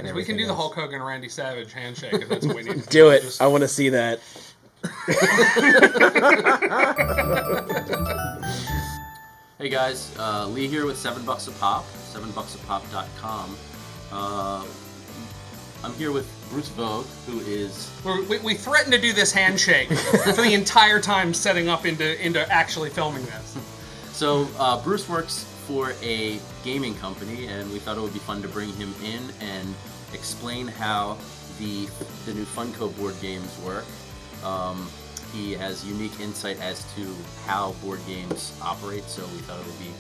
And we can do the Hulk Hogan and Randy Savage handshake if that's what we need to do it. I want to see that. Hey guys, Lee here with $7 a pop, 7bucksapop.com. I'm here with Bruce Vogue, who is... We threatened to do this handshake for the entire time setting up into actually filming this. So, Bruce works for a gaming company, and we thought it would be fun to bring him in and explain how the new Funko board games work. He has unique insight as to how board games operate, so we thought it would be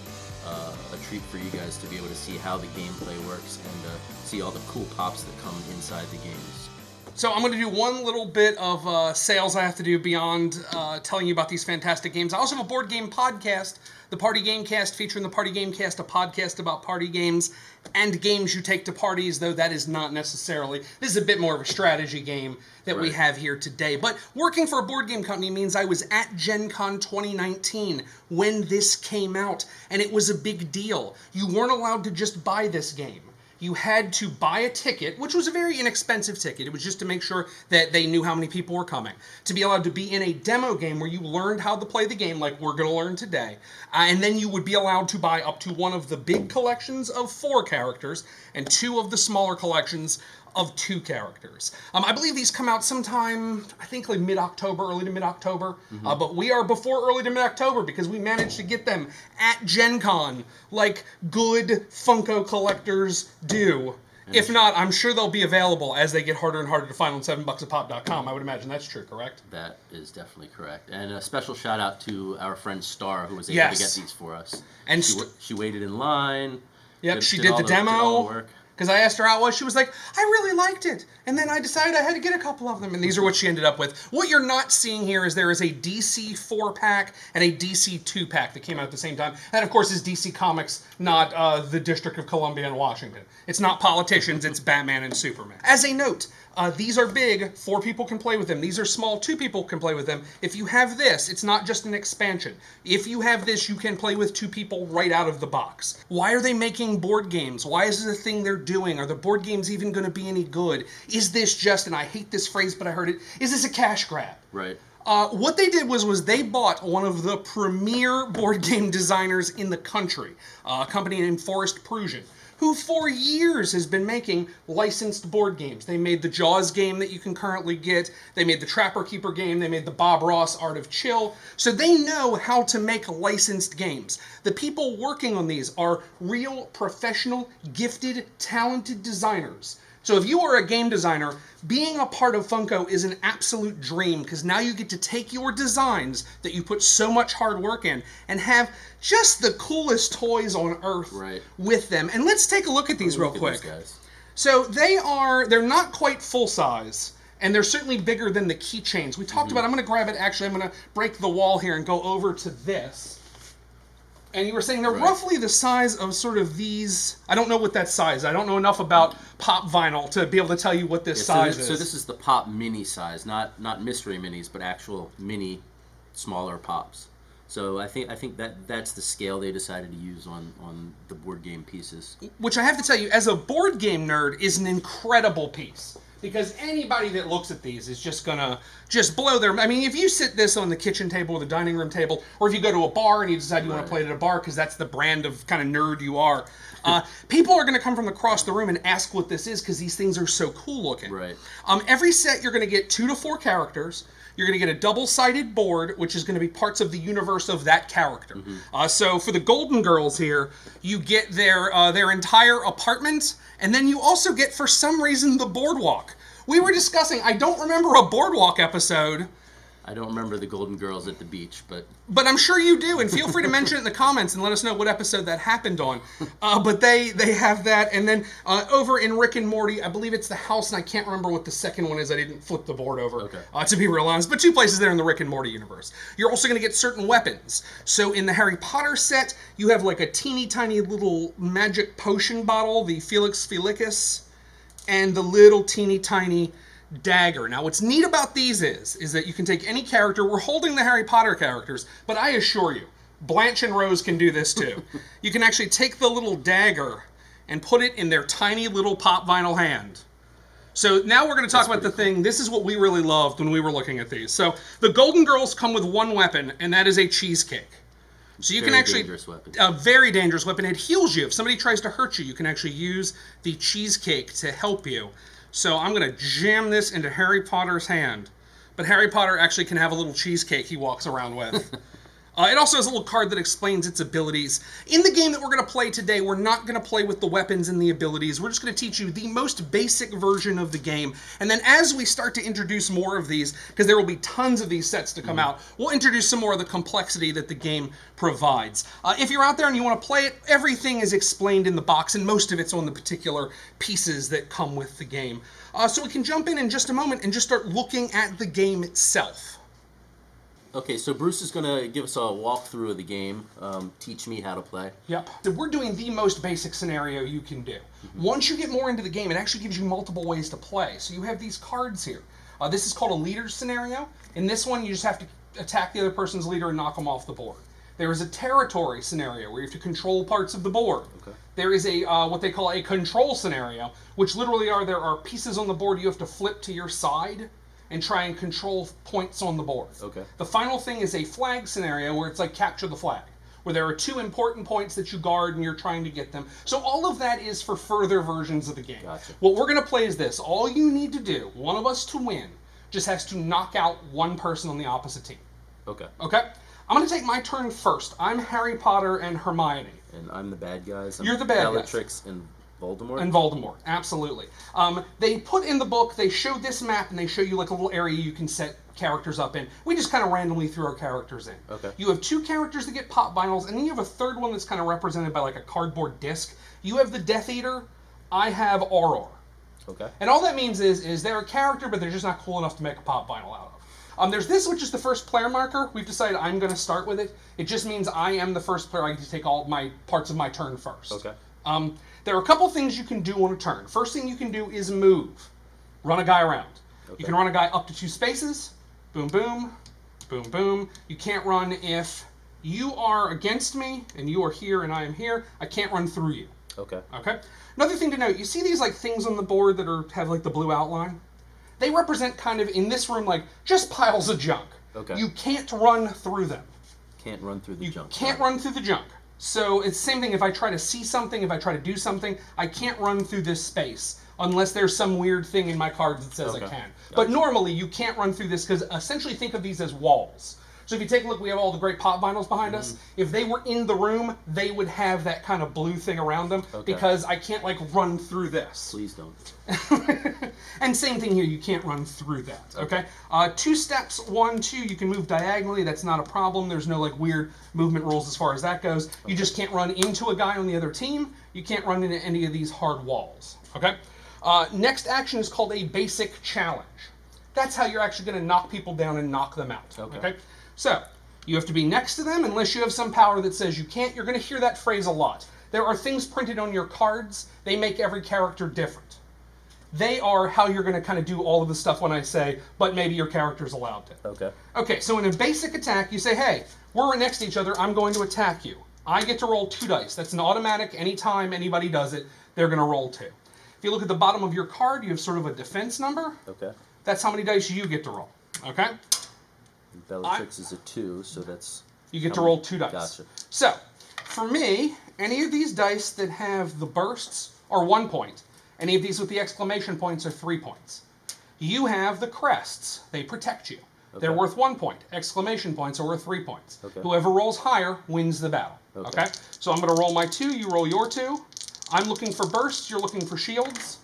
a treat for you guys to be able to see how the gameplay works and see all the cool pops that come inside the games. So I'm going to do one little bit of sales I have to do beyond telling you about these fantastic games. I also have a board game podcast, the Party Gamecast, featuring the Party Gamecast, a podcast about party games and games you take to parties, though that is not necessarily... This is a bit more of a strategy game that we have here today. But working for a board game company means I was at Gen Con 2019 when this came out, and it was a big deal. You weren't allowed to just buy this game. You had to buy a ticket, which was a very inexpensive ticket. It was just to make sure that they knew how many people were coming. To be allowed to be in a demo game where you learned how to play the game like we're going to learn today. And then you would be allowed to buy up to one of the big collections of 4 characters and 2 of the smaller collections of 2 characters. I believe these come out sometime, I think like mid-October, early to mid-October. But we are before early to mid-October because we managed to get them at Gen Con like good Funko collectors do. If not, I'm sure they'll be available as they get harder and harder to find on 7bucksapop.com. I would imagine that's true, correct? That is definitely correct. And a special shout out to our friend Star, who was able to get these for us. And she waited in line. Yep, she did the demo. Because I asked her how it was, she was like, I really liked it. And then I decided I had to get a couple of them, and these are what she ended up with. What you're not seeing here is there is a DC 4-pack and a DC 2-pack that came out at the same time. That, of course, is DC Comics, not the District of Columbia in Washington. It's not politicians, it's Batman and Superman. As a note, these are big, 4 people can play with them. These are small, 2 people can play with them. If you have this, it's not just an expansion. If you have this, you can play with 2 people right out of the box. Why are they making board games? Why is this a thing they're doing? Are the board games even going to be any good? Is this just, and I hate this phrase, but I heard it, is this a cash grab? Right. What they did was they bought one of the premier board game designers in the country, a company named Forrest Prusian, who for years has been making licensed board games. They made the Jaws game that you can currently get. They made the Trapper Keeper game. They made the Bob Ross Art of Chill. So they know how to make licensed games. The people working on these are real, professional, gifted, talented designers. So if you are a game designer, being a part of Funko is an absolute dream because now you get to take your designs that you put so much hard work in and have just the coolest toys on earth with them. And let's take a look at these real quick. So they're not quite full size, and they're certainly bigger than the keychains. We talked about, I'm going to grab it, actually, I'm going to break the wall here and go over to this. And you were saying they're roughly the size of sort of these. I don't know what that size is. I don't know enough about pop vinyl to be able to tell you what this size is. So this is the pop mini size, not mystery minis, but actual mini, smaller pops. So I think that's the scale they decided to use on the board game pieces. Which I have to tell you, as a board game nerd, is an incredible piece. Because anybody that looks at these is just gonna blow their... I mean, if you sit this on the kitchen table or the dining room table, or if you go to a bar and you decide you want to play it at a bar because that's the brand of kind of nerd you are, people are gonna come from across the room and ask what this is because these things are so cool looking. Right. Every set you're gonna get 2 to 4 characters. You're going to get a double-sided board, which is going to be parts of the universe of that character. So for the Golden Girls here, you get their entire apartment, and then you also get, for some reason, the boardwalk. We were discussing, I don't remember a boardwalk episode. I don't remember the Golden Girls at the beach, but I'm sure you do, and feel free to mention it in the comments and let us know what episode that happened on. But they have that, and then over in Rick and Morty, I believe it's the house, and I can't remember what the second one is. I didn't flip the board over, to be real honest, but 2 places there in the Rick and Morty universe. You're also going to get certain weapons. So in the Harry Potter set, you have like a teeny tiny little magic potion bottle, the Felix Felicus, and the little teeny tiny dagger. Now, what's neat about these is that you can take any character. We're holding the Harry Potter characters, but I assure you, Blanche and Rose can do this too. You can actually take the little dagger and put it in their tiny little pop vinyl hand. So now we're going to talk about the thing. This is what we really loved when we were looking at these. So the Golden Girls come with one weapon, and that is a cheesecake. So you can actually, a very dangerous weapon. It heals you. If somebody tries to hurt you, you can actually use the cheesecake to help you. So I'm going to jam this into Harry Potter's hand. But Harry Potter actually can have a little cheesecake he walks around with. It also has a little card that explains its abilities. In the game that we're going to play today, we're not going to play with the weapons and the abilities. We're just going to teach you the most basic version of the game. And then as we start to introduce more of these, because there will be tons of these sets to come out, we'll introduce some more of the complexity that the game provides. If you're out there and you want to play it, everything is explained in the box, and most of it's on the particular pieces that come with the game. So we can jump in just a moment and just start looking at the game itself. Okay, so Bruce is going to give us a walkthrough of the game, teach me how to play. Yep. So we're doing the most basic scenario you can do. Once you get more into the game, it actually gives you multiple ways to play. So you have these cards here. This is called a leader scenario. In this one, you just have to attack the other person's leader and knock them off the board. There is a territory scenario where you have to control parts of the board. Okay. There is a what they call a control scenario, which literally there are pieces on the board you have to flip to your side and try and control points on the board. Okay. The final thing is a flag scenario where it's like capture the flag, where there are 2 important points that you guard and you're trying to get them. So all of that is for further versions of the game. Gotcha. What we're going to play is this. All you need to do, one of us to win, just has to knock out one person on the opposite team. Okay. Okay? I'm going to take my turn first. I'm Harry Potter and Hermione. And I'm the bad guys. You're the bad guys. Bellatrix and Voldemort? And Voldemort, absolutely. They put in the book, they show this map, and they show you like a little area you can set characters up in. We just kind of randomly threw our characters in. Okay. You have 2 characters that get pop vinyls, and then you have a third one that's kind of represented by like a cardboard disc. You have the Death Eater, I have Auror. Okay. And all that means is they're a character, but they're just not cool enough to make a pop vinyl out of. There's this, which is the first player marker. We've decided I'm going to start with it. It just means I am the first player. I get to take all my parts of my turn first. Okay. There are a couple things you can do on a turn. First thing you can do is move. Run a guy around. Okay. You can run a guy up to 2 spaces. Boom, boom. Boom, boom. You can't run if you are against me and you are here and I am here. I can't run through you. Okay. Okay. Another thing to note, you see these like things on the board that have like the blue outline? They represent kind of, in this room, like just piles of junk. Okay. You can't run through them. Can't run through the junk. You can't run through the junk. So it's the same thing. If I try to see something, if I try to do something, I can't run through this space unless there's some weird thing in my cards that says I can. Gotcha. But normally you can't run through this because essentially think of these as walls. So if you take a look, we have all the great pop vinyls behind us. If they were in the room, they would have that kind of blue thing around them because I can't like run through this. Please don't. And same thing here, you can't run through that, okay? 2 steps, 1, 2, you can move diagonally, that's not a problem. There's no like weird movement rules as far as that goes. You just can't run into a guy on the other team. You can't run into any of these hard walls, okay? Next action is called a basic challenge. That's how you're actually going to knock people down and knock them out, okay? So, you have to be next to them unless you have some power that says you can't. You're going to hear that phrase a lot. There are things printed on your cards. They make every character different. They are how you're going to kind of do all of the stuff when I say, but maybe your character's allowed to. Okay. Okay, so in a basic attack, you say, hey, we're next to each other. I'm going to attack you. I get to roll 2 dice. That's an automatic. Anytime anybody does it, they're going to roll 2. If you look at the bottom of your card, you have sort of a defense number. Okay. That's how many dice you get to roll. Okay? Bellatrix is a 2, so that's... You get to roll 2 dice. Gotcha. So, for me, any of these dice that have the bursts are 1 point. Any of these with the exclamation points are 3 points. You have the crests. They protect you. Okay. They're worth 1 point. Exclamation points are worth 3 points. Okay. Whoever rolls higher wins the battle. Okay? So I'm going to roll my 2. You roll your 2. I'm looking for bursts. You're looking for shields.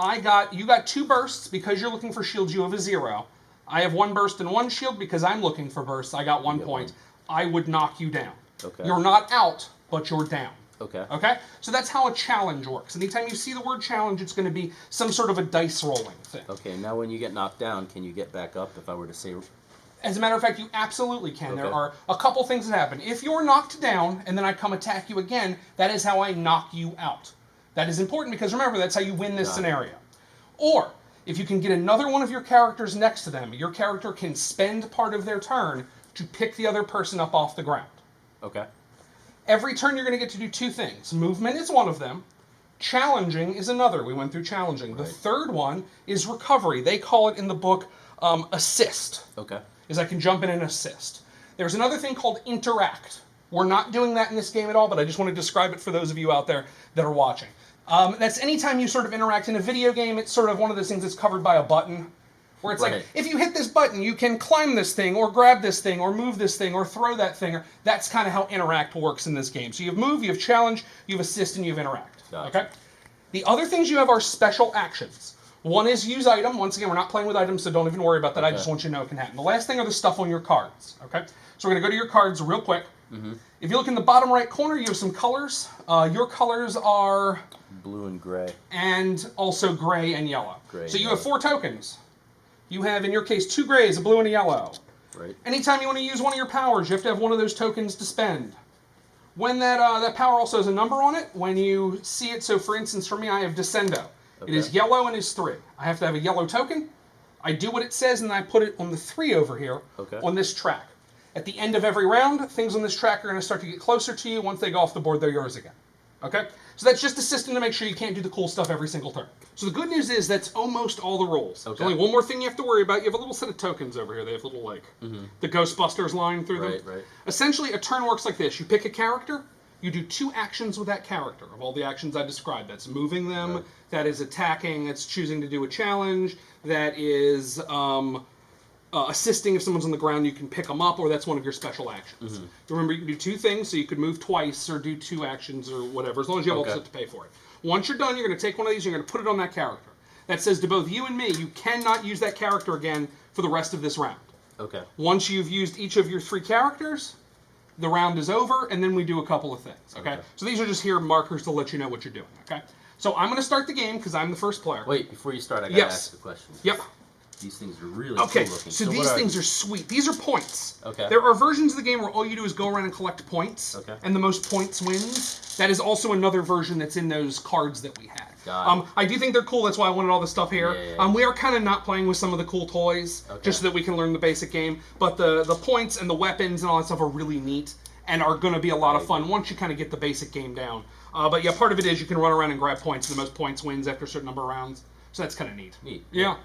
You got 2 bursts. Because you're looking for shields, you have a 0. I have 1 burst and 1 shield because I'm looking for bursts. I got 1 point. I would knock you down. Okay. You're not out, but you're down. Okay. Okay? So that's how a challenge works. Anytime you see the word challenge, it's going to be some sort of a dice rolling thing. Okay, now when you get knocked down, can you get back up if I were to say... As a matter of fact, you absolutely can. Okay. There are a couple things that happen. If you're knocked down and then I come attack you again, that is how I knock you out. That is important because remember, that's how you win this scenario. Or, if you can get another one of your characters next to them, your character can spend part of their turn to pick the other person up off the ground. Okay. Every turn you're going to get to do 2 things. Movement is one of them. Challenging is another. We went through challenging. The third one is recovery. They call it in the book assist. Okay. Is I can jump in and assist. There's another thing called interact. We're not doing that in this game at all, but I just want to describe it for those of you out there that are watching. That's anytime you sort of interact in a video game, it's sort of one of those things that's covered by a button. Where it's like, if you hit this button, you can climb this thing, or grab this thing, or move this thing, or throw that thing. That's kind of how interact works in this game. So you have move, you have challenge, you have assist, and you have interact. Gotcha. Okay? The other things you have are special actions. One is use item. Once again, we're not playing with items, so don't even worry about that. I just want you to know it can happen. The last thing are the stuff on your cards. Okay? So we're going to go to your cards real quick. Mm-hmm. If you look in the bottom right corner, you have some colors. Your colors are... blue and gray. And also gray and yellow. Gray, so you have 4 tokens. You have, in your case, 2 grays, a blue and a yellow. Right. Anytime you want to use one of your powers, you have to have one of those tokens to spend. When that power also has a number on it, when you see it, so for instance, for me, I have Descendo. Okay. It is yellow and is 3. I have to have a yellow token. I do what it says, and I put it on the 3 over here on this track. At the end of every round, things on this track are going to start to get closer to you. Once they go off the board, they're yours again. Okay? So that's just a system to make sure you can't do the cool stuff every single turn. So the good news is that's almost all the rules. Okay. There's only one more thing you have to worry about. You have a little set of tokens over here. They have little, like, the Ghostbusters line through them. Right. Essentially, a turn works like this. You pick a character. You do 2 actions with that character. Of all the actions I described, that's moving them, that is attacking, that's choosing to do a challenge, that is assisting. If someone's on the ground, you can pick them up, or that's one of your special actions. Remember, you can do 2 things, so you could move twice or do 2 actions or whatever, as long as you have all the stuff to pay for it. Once you're done, you're going to take one of these, you're going to put it on that character. That says to both you and me, you cannot use that character again for the rest of this round. Okay. Once you've used each of your 3 characters, the round is over, and then we do a couple of things, okay? So these are just here markers to let you know what you're doing, okay? So I'm going to start the game because I'm the first player. Wait, before you start, I got to ask a question. Yep. These things are really cool looking. So these things are sweet. These are points. Okay. There are versions of the game where all you do is go around and collect points, and the most points wins. That is also another version that's in those cards that we had. I do think they're cool. That's why I wanted all this stuff here. Yeah. We are kind of not playing with some of the cool toys, just so that we can learn the basic game. But the points and the weapons and all that stuff are really neat and are going to be a lot of fun once you kind of get the basic game down. But yeah, part of it is you can run around and grab points. The most points wins after a certain number of rounds. So that's kind of neat. Yeah.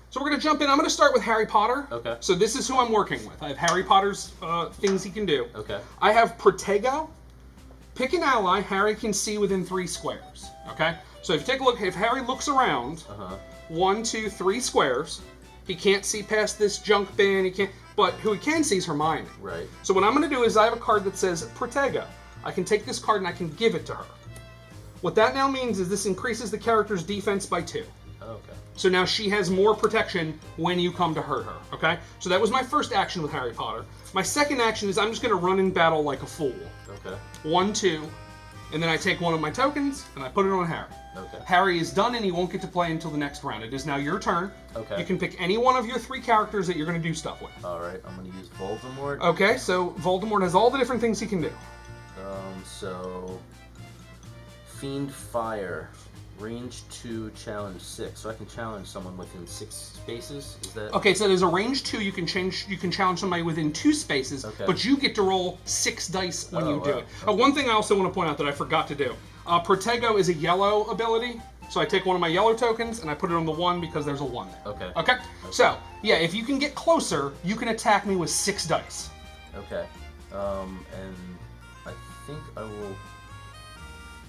So we're going to jump in. I'm going to start with Harry Potter. Okay. So this is who I'm working with. I have Harry Potter's things he can do. Okay. I have Protego. Pick an ally Harry can see within 3 squares. Okay? So if you take a look, if Harry looks around, 1, 2, 3 squares, he can't see past this junk bin. He can't. But who he can see is Hermione. Right. So what I'm going to do is I have a card that says Protego. I can take this card and I can give it to her. What that now means is this increases the character's defense by 2. Okay. So now she has more protection when you come to hurt her, okay? So that was my first action with Harry Potter. My second action is I'm just going to run in battle like a fool. Okay. 1, 2, and then I take one of my tokens and I put it on Harry. Okay. Harry is done and he won't get to play until the next round. It is now your turn. Okay. You can pick any one of your 3 characters that you're going to do stuff with. All right, I'm going to use Voldemort. Okay, so Voldemort has all the different things he can do. So Fiend Fire. Range 2, challenge 6. So I can challenge someone within 6 spaces? Is that... Okay, so there's a range 2. You can challenge somebody within 2 spaces, but you get to roll 6 dice when you do it. One thing I also want to point out that I forgot to do. Protego is a yellow ability. So I take one of my yellow tokens and I put it on the 1 because there's a 1 there. Okay. So, yeah, if you can get closer, you can attack me with 6 dice. Okay. And I think I will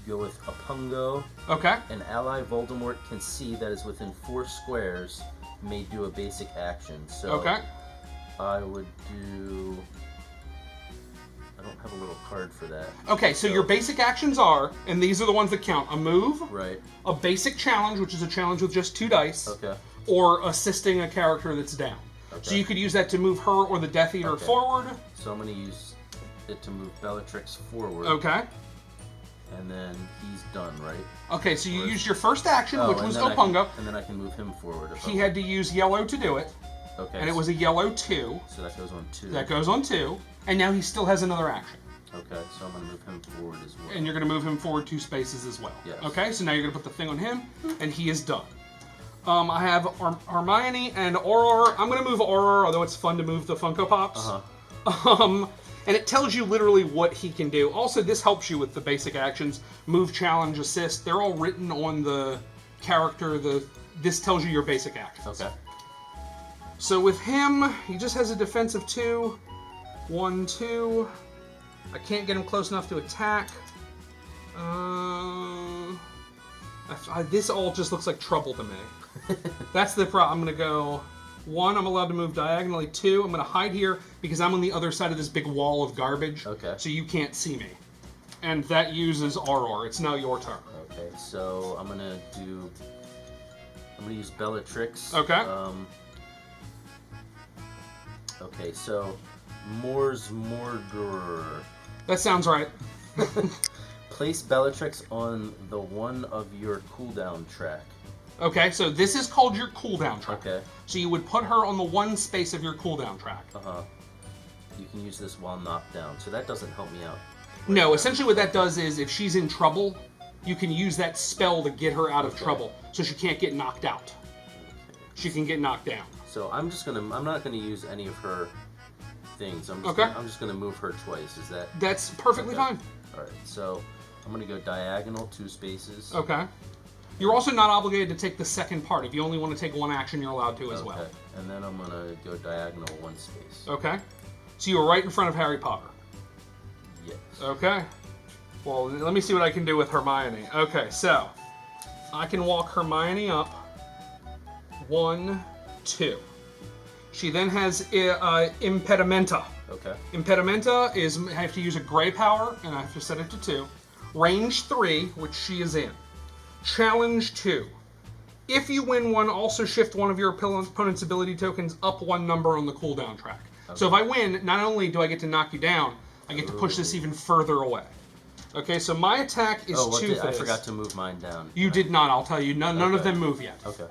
go with Apungo. Okay. An ally Voldemort can see that is within 4 squares may do a basic action. So I would do... I don't have a little card for that. Okay, so your basic actions are, and these are the ones that count, a move, a basic challenge, which is a challenge with just 2 dice, or assisting a character that's down. So you could use that to move her or the Death Eater forward. So I'm going to use it to move Bellatrix forward. Okay. And then he's done, right? Okay, so you used your first action, which was Opungo. And then I can move him forward. He had to use yellow to do it. Okay. And it was a yellow 2. So that goes on 2. That goes on 2. And now he still has another action. Okay, so I'm going to move him forward as well. And you're going to move him forward 2 spaces as well. Yes. Okay, so now you're going to put the thing on him, and he is done. I have Hermione and Aurora. I'm going to move Aurora, although it's fun to move the Funko Pops. And it tells you literally what he can do. Also, this helps you with the basic actions. Move, challenge, assist. They're all written on the character. This tells you your basic actions. Okay. So with him, he just has a defense of 2. 1, 2. I can't get him close enough to attack. This all just looks like trouble to me. That's the problem. I'm going to go 1, I'm allowed to move diagonally. 2, I'm going to hide here because I'm on the other side of this big wall of garbage. Okay. So you can't see me. And that uses Auror. It's now your turn. Okay, so I'm going to use Bellatrix. Okay. Okay, so Mors Mordor. That sounds right. Place Bellatrix on the one of your cooldown track. Okay, so this is called your cooldown track. Okay. So you would put her on the one space of your cooldown track. Uh-huh. You can use this while knocked down, so that doesn't help me out. No, essentially what that does is if she's in trouble, you can use that spell to get her out of trouble, so she can't get knocked out. Okay. She can get knocked down. So I'm not gonna use any of her things. I'm just gonna move her twice. Is that? That's perfectly fine. All right. So I'm gonna go diagonal 2 spaces. Okay. You're also not obligated to take the second part. If you only want to take one action, you're allowed to as well. Okay. And then I'm gonna go diagonal 1 space. Okay. So you were right in front of Harry Potter. Yes. Okay. Well, let me see what I can do with Hermione. Okay, so I can walk Hermione up. 1, 2. She then has Impedimenta. Okay. Impedimenta is I have to use a gray power, and I have to set it to 2. Range 3, which she is in. Challenge 2. If you win one, also shift one of your opponent's ability tokens up 1 number on the cooldown track. Okay. So if I win, not only do I get to knock you down, I get to push this even further away. Okay, so my attack is 2 I forgot to move mine down. You did not, I'll tell you. None of them move yet. Okay.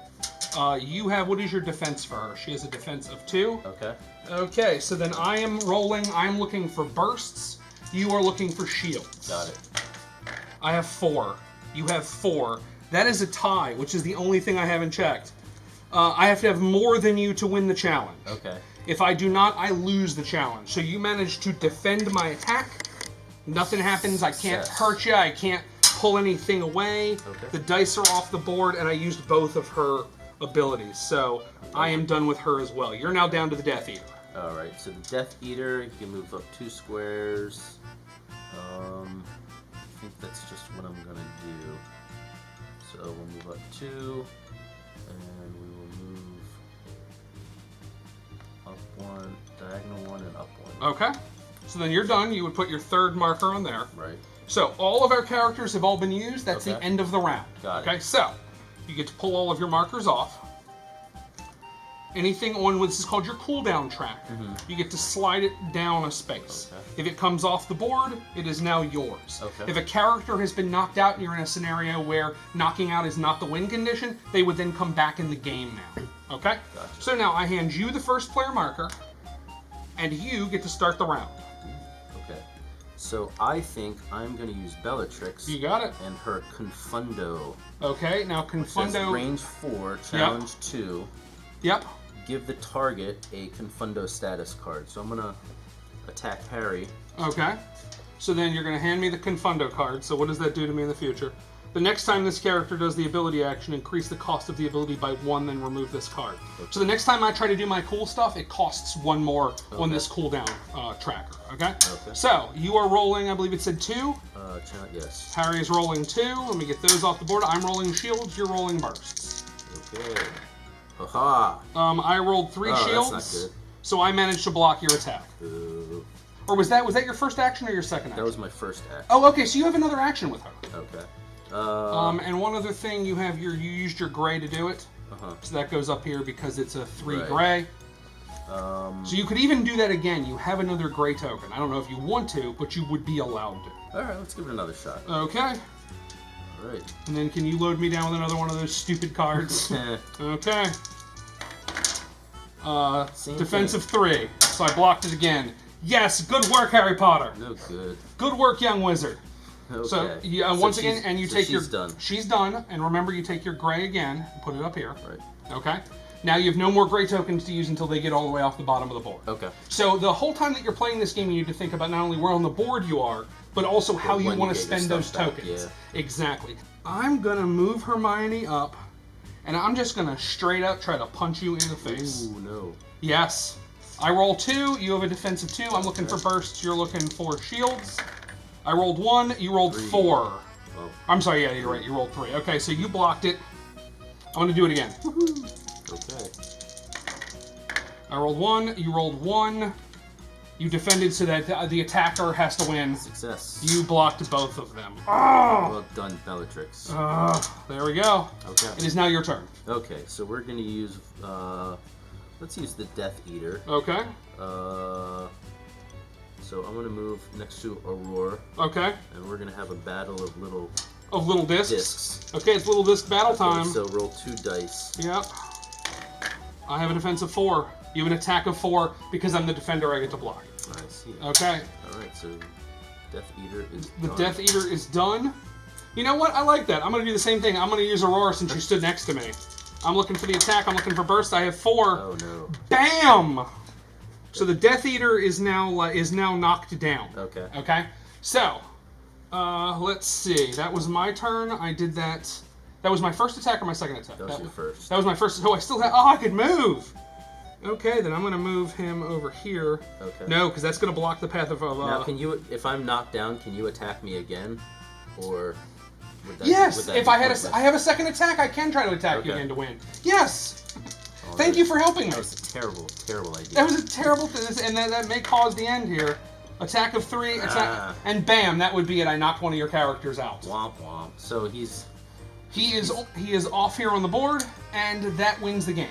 You have, what is your defense for her? She has a defense of 2. Okay. Okay, so then I am rolling, I'm looking for bursts. You are looking for shields. Got it. I have 4. You have 4. That is a tie, which is the only thing I haven't checked. I have to have more than you to win the challenge. Okay. If I do not, I lose the challenge. So you managed to defend my attack. Nothing happens. I can't hurt you. I can't pull anything away. Okay. The dice are off the board, and I used both of her abilities. So I am done with her as well. You're now down to the Death Eater. All right. So the Death Eater, you can move up 2 squares. I think that's just what I'm gonna do. So we'll move up 2, and we will move up 1, diagonal 1, and up 1. Okay. So then you're done. You would put your 3rd marker on there. Right. So all of our characters have all been used. That's the Okay. end of the round. Got it. Okay, so you get to pull all of your markers off. Anything on what is called your cooldown track, you get to slide it down a space. Okay. If it comes off the board, it is now yours. Okay. If a character has been knocked out and you're in a scenario where knocking out is not the win condition, they would then come back in the game now. Okay? Gotcha. So now I hand you the first player marker, and you get to start the round. Okay. So I think I'm going to use Bellatrix. You got it. And her Confundo. Okay, now Confundo. Range 4, challenge 2. Yep. Give the target a Confundo status card. So I'm going to attack Harry. Okay. So then you're going to hand me the Confundo card. So what does that do to me in the future? The next time this character does the ability action, increase the cost of the ability by 1, then remove this card. Okay. So the next time I try to do my cool stuff, it costs 1 more on this cooldown tracker. Okay? Okay. So you are rolling, I believe it said 2. Yes. Harry is rolling 2. Let me get those off the board. I'm rolling shields. You're rolling bursts. Okay. Haha. I rolled 3 shields. That's not good. So I managed to block your attack. Or was that your first action or your second action? That was my first action. Oh, okay. So you have another action with her. Okay. And one other thing, you used your gray to do it. So that goes up here because it's a 3 gray. So you could even do that again. You have another gray token. I don't know if you want to, but you would be allowed to. All right, let's give it another shot. Okay. All right. And then can you load me down with another one of those stupid cards? Okay. Defensive 3. So I blocked it again. Yes, good work, Harry Potter. No good. Good work, young wizard. Okay. So once again, and you take your. She's done. She's done, and remember, you take your gray again and put it up here. Right. Okay. Now you have no more gray tokens to use until they get all the way off the bottom of the board. Okay. So the whole time that you're playing this game, you need to think about not only where on the board you are, but also how you want to spend those tokens. Yeah. Exactly. I'm going to move Hermione up, and I'm just going to straight up try to punch you in the face. Ooh, no. Yes. I roll 2, you have a defensive 2. I'm looking for bursts, you're looking for shields. I rolled 1, you rolled 3. 4. Oh. I'm sorry, yeah, you're right, you rolled 3. Okay, so you blocked it. I'm going to do it again. Okay. I rolled 1, you rolled 1. You defended so that the attacker has to win. Success. You blocked both of them. Well done, Bellatrix. There we go. Okay. It is now your turn. Okay, so we're going to use, let's use the Death Eater. Okay. So I'm going to move next to Aurora. Okay. And we're going to have a battle of little... Of little discs? Discs. Okay, it's little disc battle time. So roll 2 dice. Yep. I have a defense of 4. You have an attack of 4. Because I'm the defender, I get to block. I see. Okay. Alright, so Death Eater is The done. Death Eater is done. You know what? I like that. I'm going to do the same thing. I'm going to use Aurora since you stood next to me. I'm looking for the attack. I'm looking for burst. I have 4. Oh, no. Bam! So the Death Eater is now knocked down. Okay. Okay. So, let's see. That was my turn. I did that. That was my first attack or my second attack? That was your first. That was my first. Oh, I still have. Oh, I could move. Okay, then I'm going to move him over here. Okay. No, because that's going to block the path of. Now, can you, if I'm knocked down, can you attack me again, or? Would that, Yes. would that If be I had pointless? I have a second attack, I can try to attack you Okay. again to win. Yes. All Thank right. you for helping me. That was a terrible, terrible idea. That was a terrible thing, and that may cause the end here. Attack of 3, attack, and bam, that would be it. I knocked one of your characters out. Womp womp. So he is off here on the board, and that wins the game.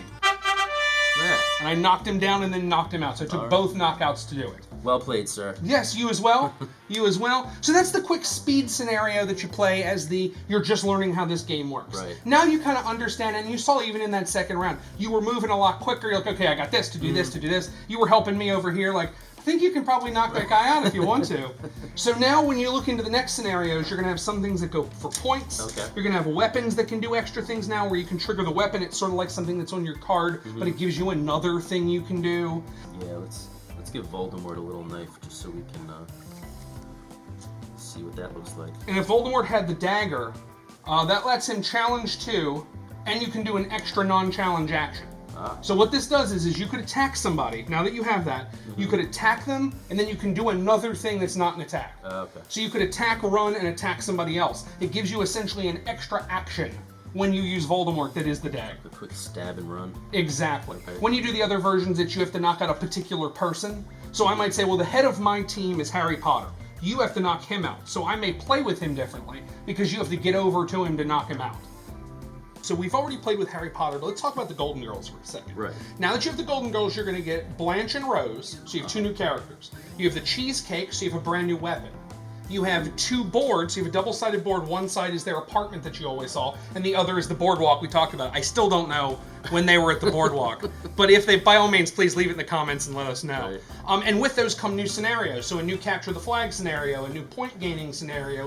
Yeah. And I knocked him down and then knocked him out. So I took both knockouts to do it. Well played, sir. Yes, you as well. You as well. So that's the quick speed scenario that you play as you're just learning how this game works. Right. Now you kind of understand, and you saw even in that second round, you were moving a lot quicker. You're like, okay, I got this to do this to do this. You were helping me over here, like, I think you can probably knock that guy out if you want to. So now when you look into the next scenarios, you're going to have some things that go for points. Okay. You're going to have weapons that can do extra things now where you can trigger the weapon. It's sort of like something that's on your card, but it gives you another thing you can do. Yeah, let's give Voldemort a little knife just so we can see what that looks like. And if Voldemort had the dagger, that lets him challenge 2, and you can do an extra non-challenge action. So what this does is you could attack somebody. Now that you have that, you could attack them, and then you can do another thing that's not an attack. Okay. So you could attack, run, and attack somebody else. It gives you essentially an extra action when you use Voldemort that is the dagger. The quick stab and run. Exactly. Okay. When you do the other versions, you have to knock out a particular person. So I might say, well, the head of my team is Harry Potter. You have to knock him out. So I may play with him differently because you have to get over to him to knock him out. So we've already played with Harry Potter, but let's talk about the Golden Girls for a second. Right. Now that you have the Golden Girls, you're going to get Blanche and Rose, so you have 2 new characters. You have the Cheesecake, so you have a brand new weapon. You have 2 boards, so you have a double-sided board. One side is their apartment that you always saw, and the other is the boardwalk we talked about. I still don't know when they were at the boardwalk, but if they, by all means, please leave it in the comments and let us know. Right. And with those come new scenarios, so a new capture the flag scenario, a new point gaining scenario,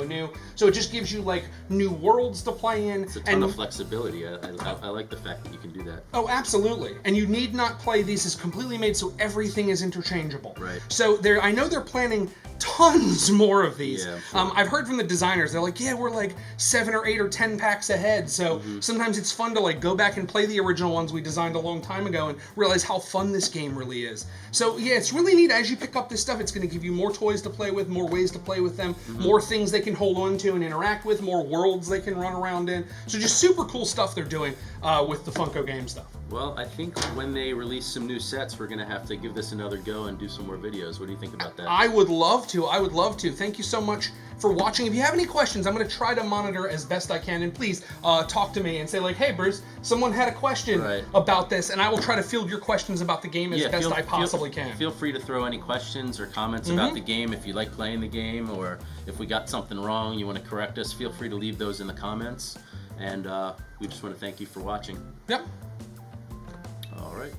so it just gives you like new worlds to play in. It's a ton of flexibility. I like the fact that you can do that. Oh, absolutely. And you need not play these as completely made so everything is interchangeable. Right. So I know they're planning tons more of these. Yeah, sure. I've heard from the designers, they're like, yeah, we're like 7 or 8 or 10 packs ahead. So sometimes it's fun to like go back and play the original ones we designed a long time ago and realize how fun this game really is. So yeah, it's really neat. As you pick up this stuff, it's going to give you more toys to play with, more ways to play with them, more things they can hold on to and interact with, more worlds they can run around in. So just super cool stuff they're doing with the Funko game stuff. Well, I think when they release some new sets, we're going to have to give this another go and do some more videos. What do you think about that? I would love to. I would love to. Thank you so much for watching. If you have any questions, I'm going to try to monitor as best I can. And please talk to me and say like, hey, Bruce, someone had a question about this. And I will try to field your questions about the game as best I possibly can. Feel free to throw any questions or comments about the game. If you like playing the game or if we got something wrong, you want to correct us, feel free to leave those in the comments. And we just want to thank you for watching. Yep. All right.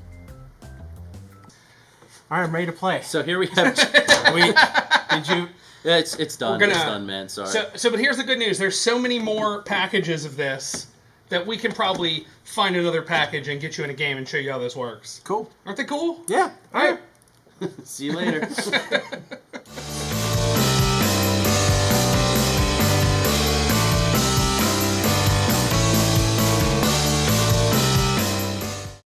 All right, I'm ready to play. So here we have. Did you? Yeah, it's done. It's done, man. Sorry. So, but here's the good news. There's so many more packages of this. that we can probably find another package and get you in a game and show you how this works. Cool. Aren't they cool? Yeah. All right. See you later.